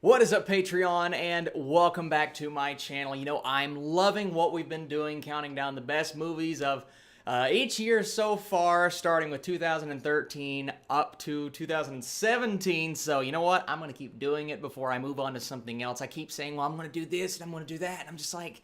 What is up, Patreon, and welcome back to my channel. You know, I'm loving what we've been doing, counting down the best movies of each year so far, starting with 2013 up to 2017. So, you know what? I'm going to keep doing it before I move on to something else. I keep saying, well, I'm going to do this and I'm going to do that. And I'm just like,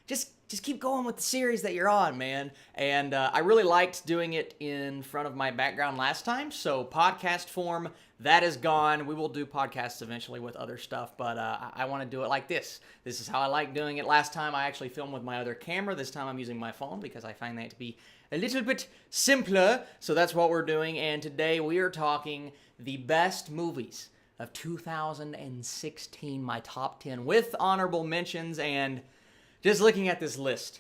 just keep going with the series that you're on, man. And I really liked doing it in front of my background last time. So podcast form, that is gone. We will do podcasts eventually with other stuff, but I want to do it like this. This is how I like doing it. Last time I actually filmed with my other camera. This time I'm using my phone because I find that to be a little bit simpler. So that's what we're doing. And today we are talking the best movies of 2016, my top 10 with honorable mentions. And just looking at this list,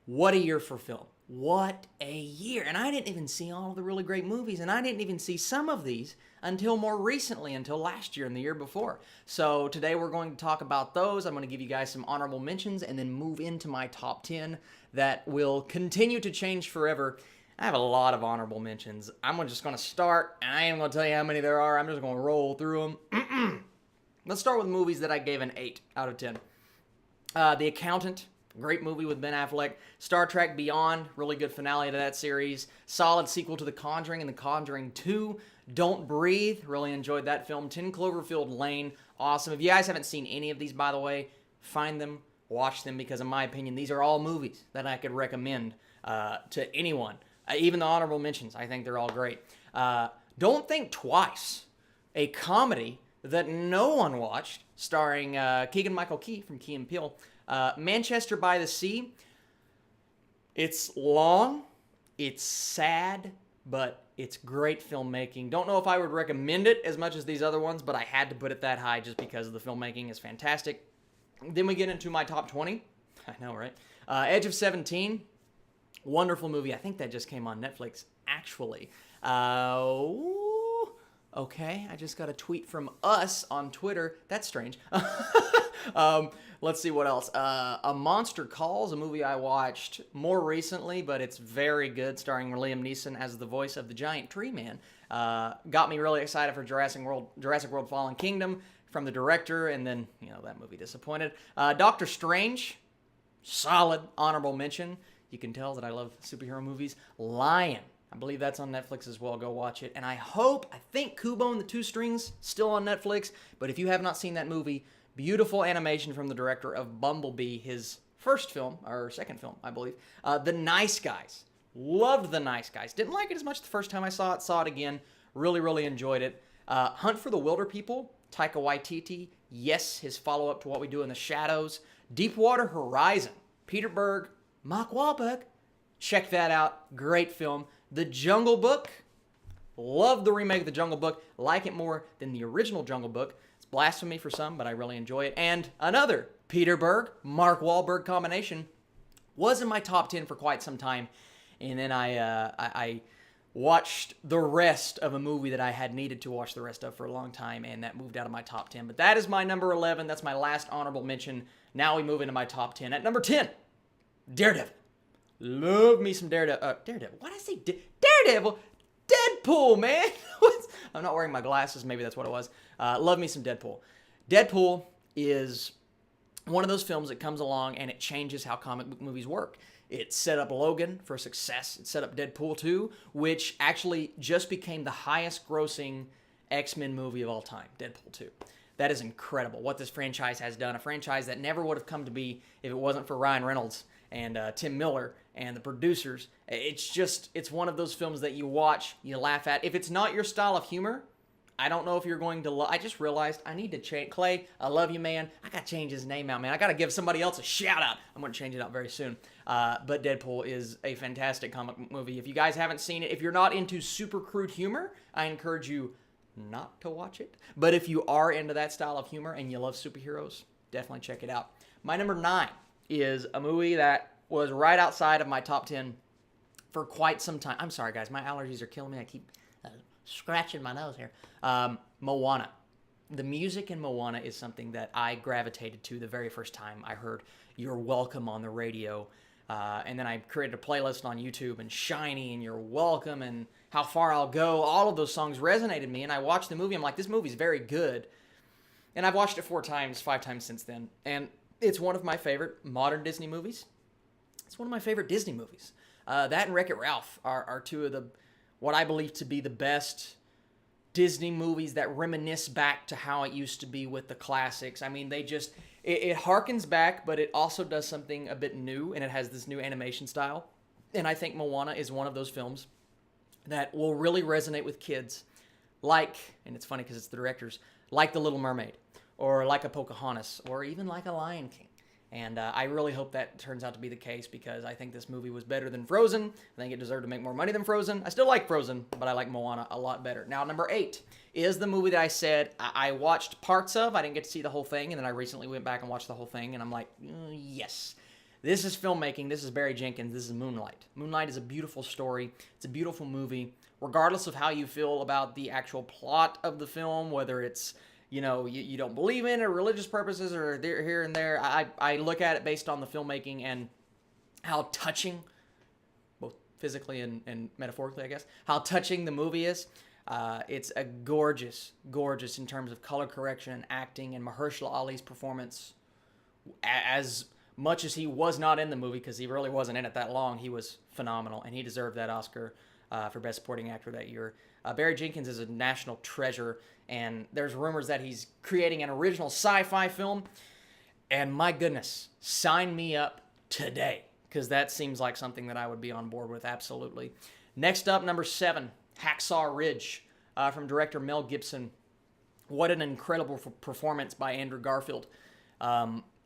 what a year for film. What a year. And I didn't even see all of the really great movies, and I didn't even see some of these until more recently, until last year and the year before. So today we're going to talk about those. I'm going to give you guys some honorable mentions and then move into my top 10 that will continue to change forever. I have a lot of honorable mentions. I'm just going to start, and I ain't going to tell you how many there are. I'm just going to roll through them. Let's start with movies that I gave an 8 out of 10. The Accountant, great movie with Ben Affleck. Star Trek Beyond, really good finale to that series. Solid sequel to The Conjuring and The Conjuring 2. Don't Breathe, really enjoyed that film. 10 Cloverfield Lane, awesome. If you guys haven't seen any of these, by the way, find them, watch them, because in my opinion, these are all movies that I could recommend to anyone. Even the honorable mentions, I think they're all great. Don't Think Twice, a comedy that no one watched, starring Keegan-Michael Key from Key and Peele. Manchester by the Sea. It's long, it's sad, but it's great filmmaking. Don't know if I would recommend it as much as these other ones, but I had to put it that high just because the filmmaking is fantastic. Then we get into my top 20. I know, right? Edge of 17. Wonderful movie. I think that just came on Netflix, actually. Okay, I just got a tweet from us on Twitter. That's strange. Let's see what else. A Monster Calls, a movie I watched more recently, but it's very good, starring Liam Neeson as the voice of the giant tree man. Got me really excited for Jurassic World Fallen Kingdom from the director, and then, that movie disappointed. Doctor Strange, solid honorable mention. You can tell that I love superhero movies. Lion. I believe that's on Netflix as well. Go watch it. And I think Kubo and the Two Strings, still on Netflix. But if you have not seen that movie, beautiful animation from the director of Bumblebee, his first film, or second film, I believe. The Nice Guys. Loved The Nice Guys. Didn't like it as much the first time I saw it. Saw it again. Really, really enjoyed it. Hunt for the Wilderpeople, Taika Waititi. Yes, his follow-up to What We Do in the Shadows. Deepwater Horizon, Peter Berg, Mark Wahlberg. Check that out. Great film. The Jungle Book. Love the remake of The Jungle Book. Like it more than the original Jungle Book. It's blasphemy for some, but I really enjoy it. And another Peter Berg, Mark Wahlberg combination was in my top 10 for quite some time. And then I watched the rest of a movie that I had needed to watch the rest of for a long time, and that moved out of my top 10. But that is my number 11. That's my last honorable mention. Now we move into my top 10. At number 10, Daredevil. Love me some Daredevil. Daredevil. Why did I say Daredevil? Deadpool, man. I'm not wearing my glasses. Maybe that's what it was. Love me some Deadpool. Deadpool is one of those films that comes along and it changes how comic book movies work. It set up Logan for success. It set up Deadpool 2, which actually just became the highest grossing X-Men movie of all time, Deadpool 2. That is incredible what this franchise has done. A franchise that never would have come to be if it wasn't for Ryan Reynolds and Tim Miller and the producers. It's one of those films that you watch, you laugh at. If it's not your style of humor, I don't know if you're going to I just realized I need to change. Clay, I love you, man. I got to change his name out, man. I got to give somebody else a shout out. I'm going to change it out very soon. But Deadpool is a fantastic comic movie. If you guys haven't seen it, if you're not into super crude humor, I encourage you not to watch it. But if you are into that style of humor and you love superheroes, definitely check it out. My number 9 is a movie that was right outside of my top 10 for quite some time. I'm sorry, guys. My allergies are killing me. I keep scratching my nose here. Moana. The music in Moana is something that I gravitated to the very first time I heard You're Welcome on the radio. And then I created a playlist on YouTube, and Shiny and You're Welcome and How Far I'll Go. All of those songs resonated with me, and I watched the movie. I'm like, this movie's very good. and I've watched it 4 times, 5 times since then, and it's one of my favorite modern Disney movies. It's one of my favorite Disney movies. That and Wreck-It Ralph are two of the what I believe to be the best Disney movies that reminisce back to how it used to be with the classics. I mean, it harkens back, but it also does something a bit new, and it has this new animation style. And I think Moana is one of those films that will really resonate with kids, like, and it's funny because it's the directors, like The Little Mermaid, or like a Pocahontas, or even like a Lion King. And I really hope that turns out to be the case, because I think this movie was better than Frozen. I think it deserved to make more money than Frozen. I still like Frozen, but I like Moana a lot better. Now, number 8 is the movie that I said I watched parts of. I didn't get to see the whole thing, and then I recently went back and watched the whole thing, and I'm like, yes. This is filmmaking. This is Barry Jenkins. This is Moonlight. Moonlight is a beautiful story. It's a beautiful movie. Regardless of how you feel about the actual plot of the film, whether it's you don't believe in it, or religious purposes, or here and there. I look at it based on the filmmaking and how touching, both physically and metaphorically, I guess, how touching the movie is. It's a gorgeous in terms of color correction and acting, and Mahershala Ali's performance, as much as he was not in the movie, because he really wasn't in it that long, he was phenomenal, and he deserved that Oscar for Best Supporting Actor that year. Barry Jenkins is a national treasure, and there's rumors that he's creating an original sci-fi film, and my goodness, sign me up today, because that seems like something that I would be on board with, absolutely. Next up, number 7, Hacksaw Ridge, from director Mel Gibson. What an incredible performance by Andrew Garfield.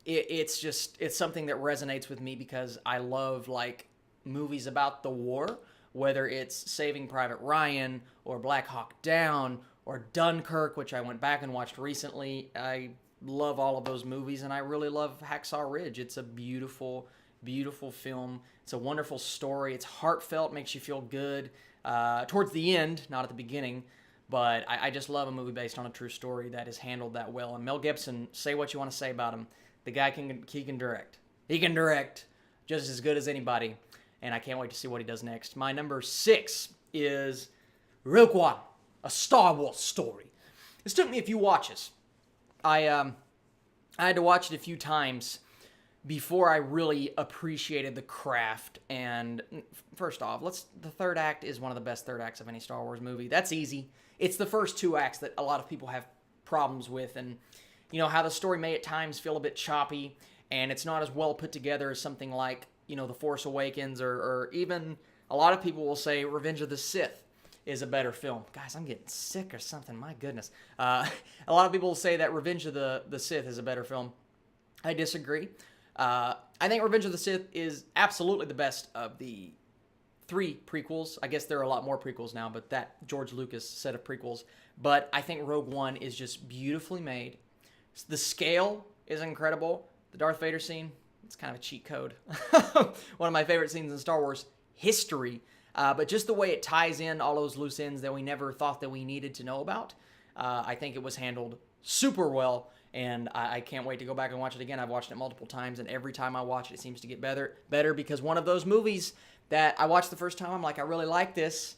It's something that resonates with me, because I love, like, movies about the war, whether it's Saving Private Ryan, or Black Hawk Down, or Dunkirk, which I went back and watched recently. I love all of those movies, and I really love Hacksaw Ridge. It's a beautiful, beautiful film. It's a wonderful story. It's heartfelt, makes you feel good. Towards the end, not at the beginning, but I just love a movie based on a true story that is handled that well. And Mel Gibson, say what you want to say about him, the guy he can direct. He can direct just as good as anybody, and I can't wait to see what he does next. My number 6 is Rogue One, a Star Wars story. This took me a few watches. I had to watch it a few times before I really appreciated the craft. And first off, the third act is one of the best third acts of any Star Wars movie. That's easy. It's the first 2 acts that a lot of people have problems with, and how the story may at times feel a bit choppy, and it's not as well put together as something like, The Force Awakens, or even a lot of people will say Revenge of the Sith is a better film. Guys, I'm getting sick or something. My goodness. A lot of people will say that Revenge of the Sith is a better film. I disagree. I think Revenge of the Sith is absolutely the best of the 3 prequels. I guess there are a lot more prequels now, but that George Lucas set of prequels. But I think Rogue One is just beautifully made. The scale is incredible. The Darth Vader scene, it's kind of a cheat code. One of my favorite scenes in Star Wars history. But just the way it ties in all those loose ends that we never thought that we needed to know about, I think it was handled super well, and I can't wait to go back and watch it again. I've watched it multiple times, and every time I watch it, it seems to get better, because one of those movies that I watched the first time, I'm like, I really like this,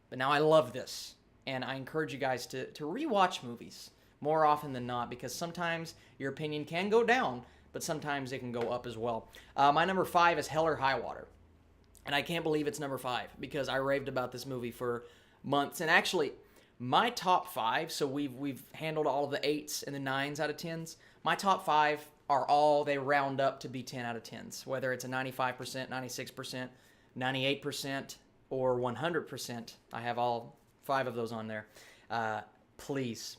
but now I love this. And I encourage you guys to rewatch movies more often than not, because sometimes your opinion can go down, but sometimes it can go up as well. My number 5 is Hell or High Water. And I can't believe it's number 5, because I raved about this movie for months. And actually, my top 5, so we've handled all of the 8s and the 9s out of 10s. My top 5 they round up to be 10 out of 10s, whether it's a 95%, 96%, 98%, or 100%. I have all 5 of those on there. Please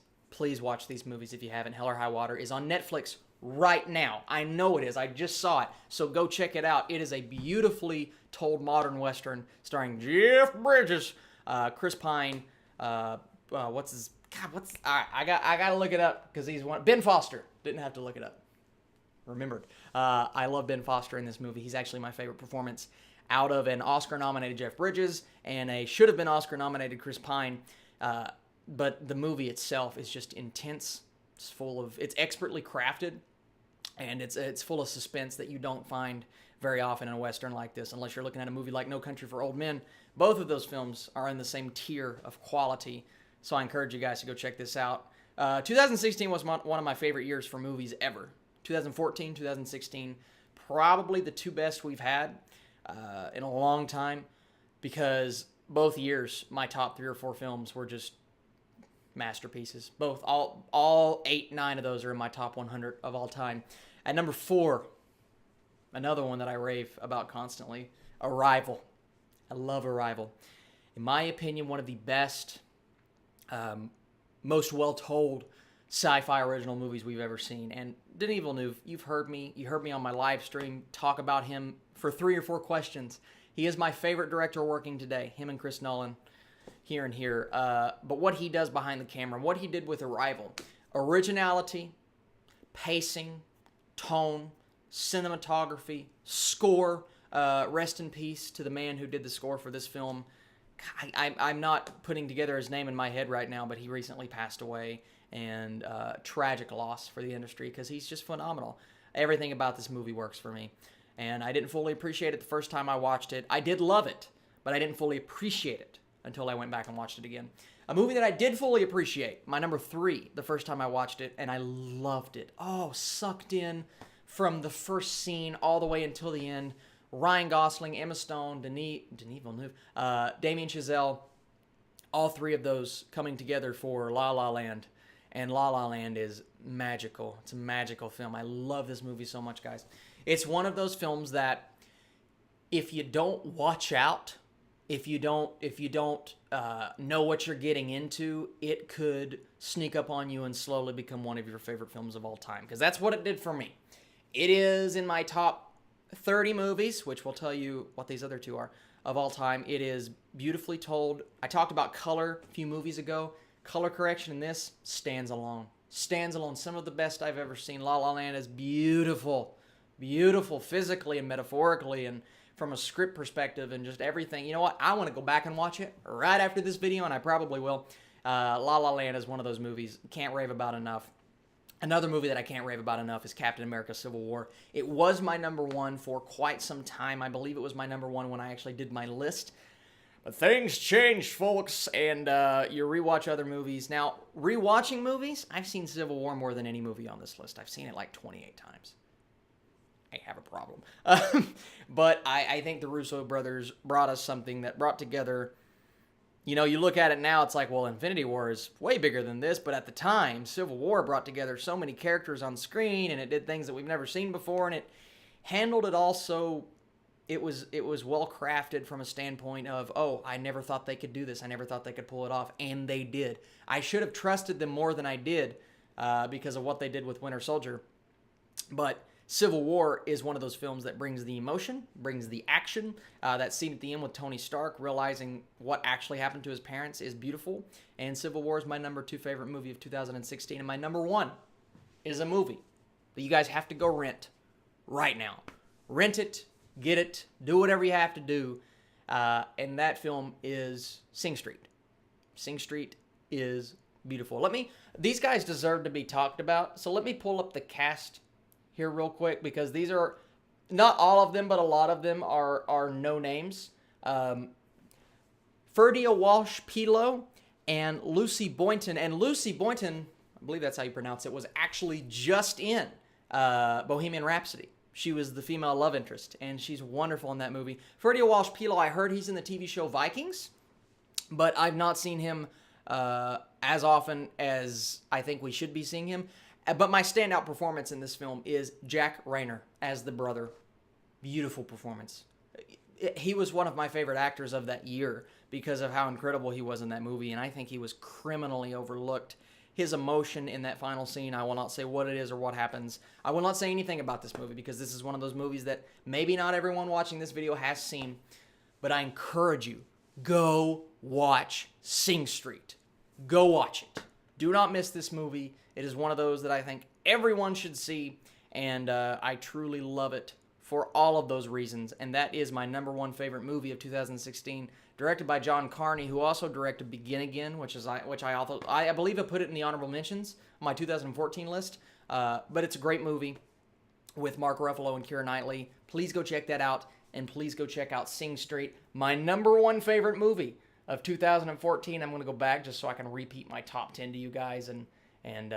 watch these movies if you haven't. Hell or High Water is on Netflix right now. I know it is. I just saw it. So go check it out. It is a beautifully told modern Western starring Jeff Bridges, Chris Pine, I gotta look it up, because he's one. Ben Foster. Didn't have to look it up. Remembered. I love Ben Foster in this movie. He's actually my favorite performance out of an Oscar-nominated Jeff Bridges and a should-have-been Oscar-nominated Chris Pine. But the movie itself is just intense. It's expertly crafted, and it's full of suspense that you don't find very often in a Western like this, unless you're looking at a movie like No Country for Old Men. Both of those films are in the same tier of quality, so I encourage you guys to go check this out. 2016 was one of my favorite years for movies ever. 2014, 2016, probably the two best we've had in a long time, because both years, my top 3 or 4 films were just masterpieces. Both, all 8, 9 of those are in my top 100 of all time. At number 4, another one that I rave about constantly, Arrival. I love Arrival. In my opinion, one of the best, most well-told sci-fi original movies we've ever seen. And Denis Villeneuve, you heard me on my live stream talk about him for 3 or 4 questions. He is my favorite director working today, him and Chris Nolan, here and here. But what he does behind the camera, what he did with Arrival, originality, pacing, tone, cinematography, score. Rest in peace to the man who did the score for this film. I'm not putting together his name in my head right now, but he recently passed away, and tragic loss for the industry, because he's just phenomenal. Everything about this movie works for me, and I didn't fully appreciate it the first time I watched it. I did love it, but I didn't fully appreciate it until I went back and watched it again. A movie that I did fully appreciate, my number 3, the first time I watched it, and I loved it. Oh, sucked in from the first scene all the way until the end. Ryan Gosling, Emma Stone, Denis Villeneuve, Damien Chazelle, all 3 of those coming together for La La Land. And La La Land is magical. It's a magical film. I love this movie so much, guys. It's one of those films that if you don't watch out, if you don't know what you're getting into, it could sneak up on you and slowly become one of your favorite films of all time. Because that's what it did for me. It is in my top 30 movies, which will tell you what these other 2 are, of all time. It is beautifully told. I talked about color a few movies ago. Color correction in this stands alone. Stands alone. Some of the best I've ever seen. La La Land is beautiful. Beautiful physically and metaphorically, and from a script perspective and just everything. You know what? I want to go back and watch it right after this video, and I probably will. La La Land is one of those movies can't rave about enough. Another movie that I can't rave about enough is Captain America: Civil War. It was my number 1 for quite some time. I believe it was my number 1 when I actually did my list. But things changed, folks, and you rewatch other movies. Now, rewatching movies, I've seen Civil War more than any movie on this list. I've seen it like 28 times. I have a problem. But I think the Russo brothers brought us something that brought together, you know, you look at it now, it's like, well, Infinity War is way bigger than this, but at the time, Civil War brought together so many characters on screen, and it did things that we've never seen before, and it handled it all so... It was well crafted from a standpoint of, oh, I never thought they could do this. I never thought they could pull it off, and they did. I should have trusted them more than I did because of what they did with Winter Soldier. But Civil War is one of those films that brings the emotion, brings the action. That scene at the end with Tony Stark realizing what actually happened to his parents is beautiful. And Civil War is my number 2 favorite movie of 2016. And my number 1 is a movie that you guys have to go rent right now. Rent it. Get it, do whatever you have to do, and that film is Sing Street. Sing Street is beautiful. These guys deserve to be talked about, so let me pull up the cast here real quick, because these are, not all of them, but a lot of them are no names. Ferdia Walsh-Pilo and Lucy Boynton, and Lucy Boynton, I believe that's how you pronounce it, was actually just in Bohemian Rhapsody. She was the female love interest, and she's wonderful in that movie. Ferdia Walsh-Pilo, I heard he's in the TV show Vikings, but I've not seen him as often as I think we should be seeing him. But my standout performance in this film is Jack Reynor as the brother. Beautiful performance. He was one of my favorite actors of that year because of how incredible he was in that movie, and I think he was criminally overlooked. His emotion in that final scene, I will not say what it is or what happens. I will not say anything about this movie because this is one of those movies that maybe not everyone watching this video has seen, but I encourage you, go watch Sing Street. Go watch it. Do not miss this movie. It is one of those that I think everyone should see, and I truly love it for all of those reasons, and that is my number 1 favorite movie of 2016, directed by John Carney, who also directed Begin Again, which I believe I put it in the honorable mentions on my 2014 list, but it's a great movie with Mark Ruffalo and Keira Knightley. Please go check that out, and please go check out Sing Street, my number 1 favorite movie of 2014. I'm going to go back just so I can repeat my top 10 to you guys, and and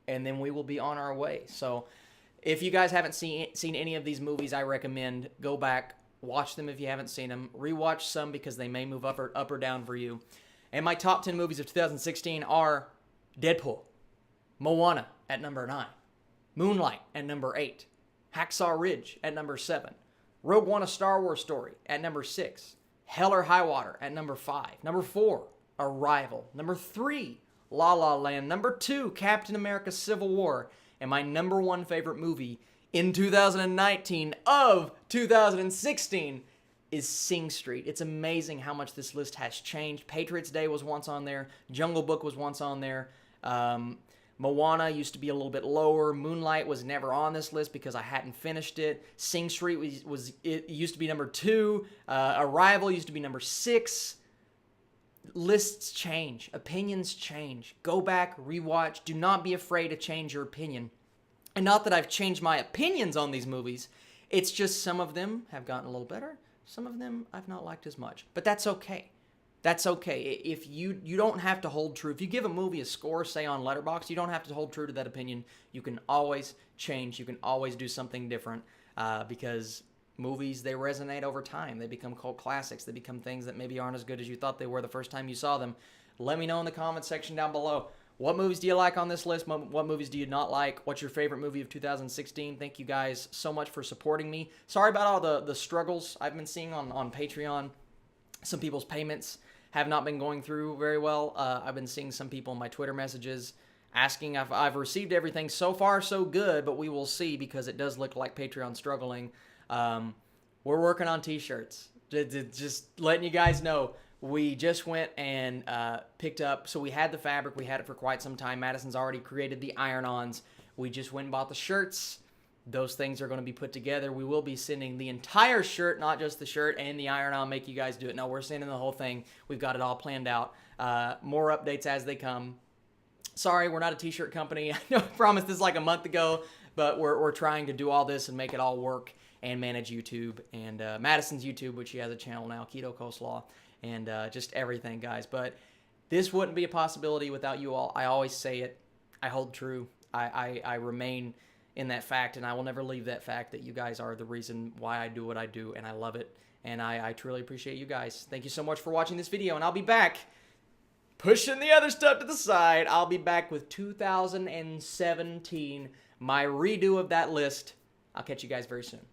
then we will be on our way. So if you guys haven't seen any of these movies, I recommend go back, watch them if you haven't seen them, rewatch some because they may move up or down for you. And my top 10 movies of 2016 are Deadpool, Moana at number 9, Moonlight at number 8, Hacksaw Ridge at number 7, Rogue One: A Star Wars Story at number 6, Hell or High Water at number 5, number 4, Arrival, number 3, La La Land, number 2, Captain America: Civil War, and my number 1 favorite movie in 2019 of 2016 is Sing Street. It's amazing how much this list has changed. Patriots Day was once on there. Jungle Book was once on there. Moana used to be a little bit lower. Moonlight was never on this list because I hadn't finished it. Sing Street it used to be number 2. Arrival used to be number 6. Lists change. Opinions change. Go back, rewatch. Do not be afraid to change your opinion. And not that I've changed my opinions on these movies. It's just some of them have gotten a little better. Some of them I've not liked as much. But that's okay. That's okay. If you don't have to hold true. If you give a movie a score, say on Letterboxd, you don't have to hold true to that opinion. You can always change. You can always do something different because movies, they resonate over time. They become cult classics. They become things that maybe aren't as good as you thought they were the first time you saw them. Let me know in the comment section down below. What movies do you like on this list? What movies do you not like? What's your favorite movie of 2016? Thank you guys so much for supporting me. Sorry about all the struggles I've been seeing on Patreon. Some people's payments have not been going through very well. I've been seeing some people in my Twitter messages asking if I've received everything. So far, so good, but we will see because it does look like Patreon's struggling. We're working on t-shirts. Just letting you guys know. We just went and picked up, so we had the fabric. We had it for quite some time. Madison's already created the iron-ons. We just went and bought the shirts. Those things are going to be put together. We will be sending the entire shirt, not just the shirt and the iron-on, make you guys do it. No, we're sending the whole thing. We've got it all planned out. More updates as they come. Sorry, we're not a t-shirt company. I know I promised this like a month ago, but we're trying to do all this and make it all work and manage YouTube and Madison's YouTube, which he has a channel now, Keto Coleslaw. And just everything, guys. But this wouldn't be a possibility without you all. I always say it. I hold true. I remain in that fact, and I will never leave that fact that you guys are the reason why I do what I do, and I love it. And I truly appreciate you guys. Thank you so much for watching this video, and I'll be back. Pushing the other stuff to the side, I'll be back with 2017, my redo of that list. I'll catch you guys very soon.